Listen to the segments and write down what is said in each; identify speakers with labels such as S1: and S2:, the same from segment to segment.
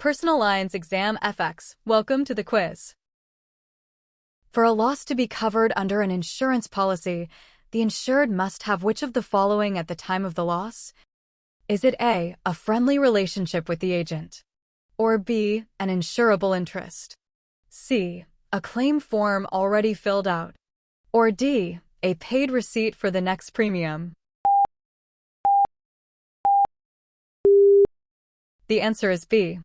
S1: Personal Lines Exam FX, welcome to the quiz. For a loss to be covered under an insurance policy, the insured must have which of the following at the time of the loss? Is it A, a friendly relationship with the agent? Or B, an insurable interest? C, a claim form already filled out? Or D, a paid receipt for the next premium? The answer is B.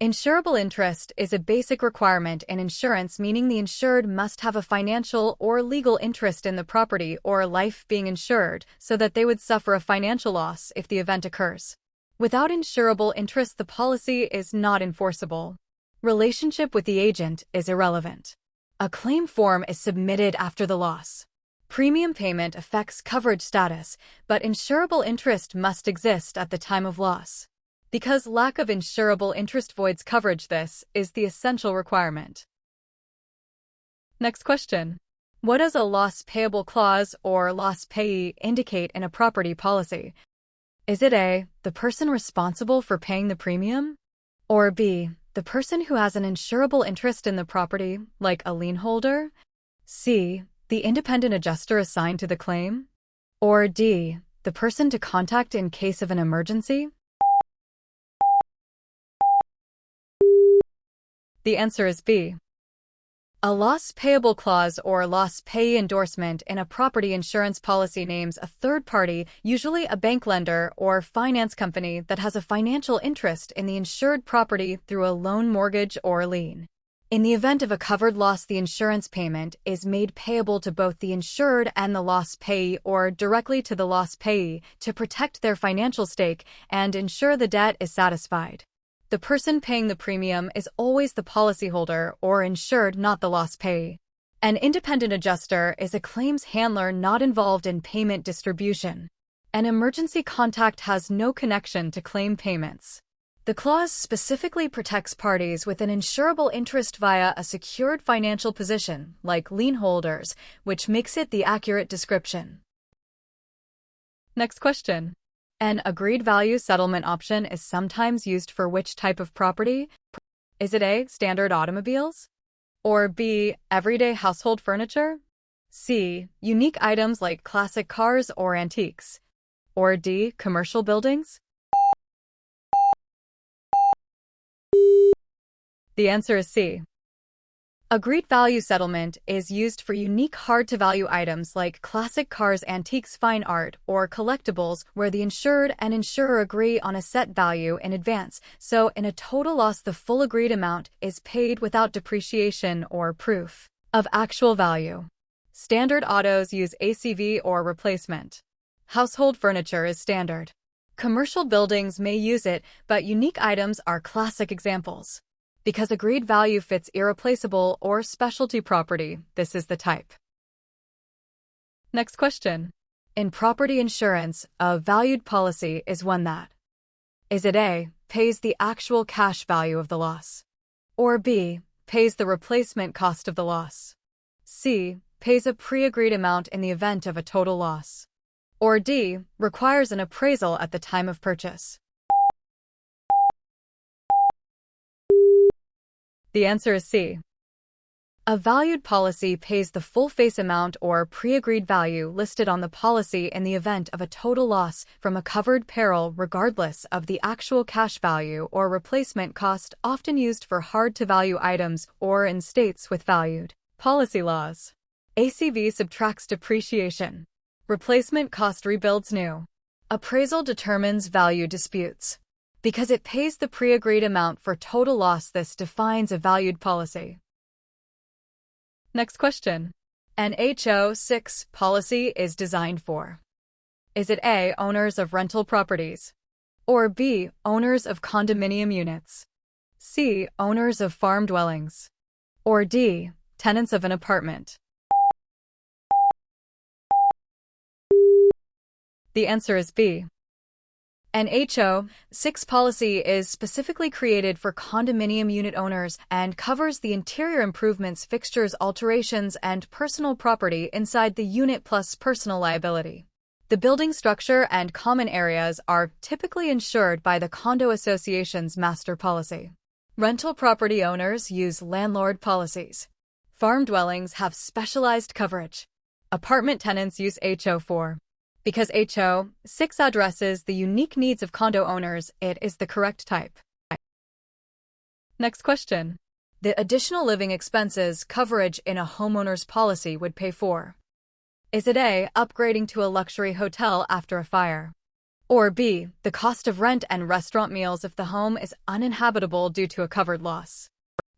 S1: Insurable interest is a basic requirement in insurance, meaning the insured must have a financial or legal interest in the property or life being insured so that they would suffer a financial loss if the event occurs. Without insurable interest, the policy is not enforceable. Relationship with the agent is irrelevant. A claim form is submitted after the loss. Premium payment affects coverage status, but insurable interest must exist at the time of loss. Because lack of insurable interest voids coverage, this is the essential requirement. Next question. What does a loss payable clause or loss payee indicate in a property policy? Is it A, the person responsible for paying the premium? Or B, the person who has an insurable interest in the property, like a lien holder? C, the independent adjuster assigned to the claim? Or D, the person to contact in case of an emergency? The answer is B. A loss payable clause or loss payee endorsement in a property insurance policy names a third party, usually a bank lender or finance company, that has a financial interest in the insured property through a loan, mortgage, or lien. In the event of a covered loss, the insurance payment is made payable to both the insured and the loss payee, or directly to the loss payee, to protect their financial stake and ensure the debt is satisfied. The person paying the premium is always the policyholder or insured, not the loss payee. An independent adjuster is a claims handler not involved in payment distribution. An emergency contact has no connection to claim payments. The clause specifically protects parties with an insurable interest via a secured financial position, like lien holders, which makes it the accurate description. Next question. An agreed value settlement option is sometimes used for which type of property? Is it A, standard automobiles? Or B, everyday household furniture? C, unique items like classic cars or antiques? Or D, commercial buildings? The answer is C. Agreed value settlement is used for unique hard-to-value items like classic cars, antiques, fine art, or collectibles, where the insured and insurer agree on a set value in advance, so in a total loss the full agreed amount is paid without depreciation or proof of actual value. Standard autos use ACV or replacement. Household furniture is standard. Commercial buildings may use it, but unique items are classic examples. Because agreed value fits irreplaceable or specialty property, this is the type. Next question. In property insurance, a valued policy is one that: is it A, pays the actual cash value of the loss? Or B, pays the replacement cost of the loss? C, pays a pre-agreed amount in the event of a total loss? Or D, requires an appraisal at the time of purchase? The answer is C. A valued policy pays the full face amount or pre-agreed value listed on the policy in the event of a total loss from a covered peril, regardless of the actual cash value or replacement cost, often used for hard-to-value items or in states with valued policy laws. ACV subtracts depreciation. Replacement cost rebuilds new. Appraisal determines value disputes. Because it pays the pre-agreed amount for total loss, this defines a valued policy. Next question. An HO6 policy is designed for: is it A, owners of rental properties? Or B, owners of condominium units? C, owners of farm dwellings? Or D, tenants of an apartment? The answer is B. An HO6 policy is specifically created for condominium unit owners and covers the interior improvements, fixtures, alterations, and personal property inside the unit plus personal liability. The building structure and common areas are typically insured by the condo association's master policy. Rental property owners use landlord policies. Farm dwellings have specialized coverage. Apartment tenants use HO4. Because HO6 addresses the unique needs of condo owners, it is the correct type. Next question. The additional living expenses coverage in a homeowner's policy would pay for. Is it A, upgrading to a luxury hotel after a fire? Or B, the cost of rent and restaurant meals if the home is uninhabitable due to a covered loss?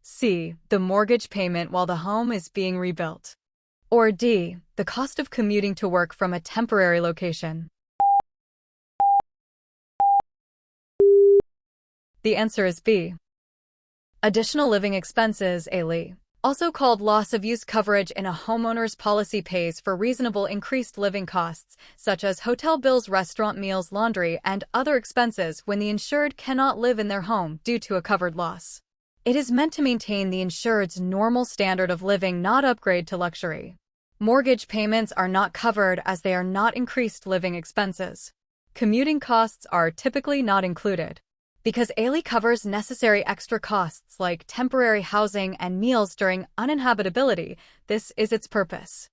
S1: C, the mortgage payment while the home is being rebuilt? Or D, the cost of commuting to work from a temporary location? The answer is B. Additional living expenses, ALI, also called loss of use coverage in a homeowner's policy, pays for reasonable increased living costs, such as hotel bills, restaurant meals, laundry, and other expenses when the insured cannot live in their home due to a covered loss. It is meant to maintain the insured's normal standard of living, not upgrade to luxury. Mortgage payments are not covered as they are not increased living expenses. Commuting costs are typically not included. Because ALI covers necessary extra costs like temporary housing and meals during uninhabitability, this is its purpose.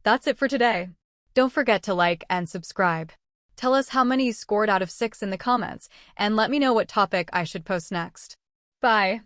S1: That's it for today. Don't forget to like and subscribe. Tell us how many you scored out of 6 in the comments, and let me know what topic I should post next. Bye.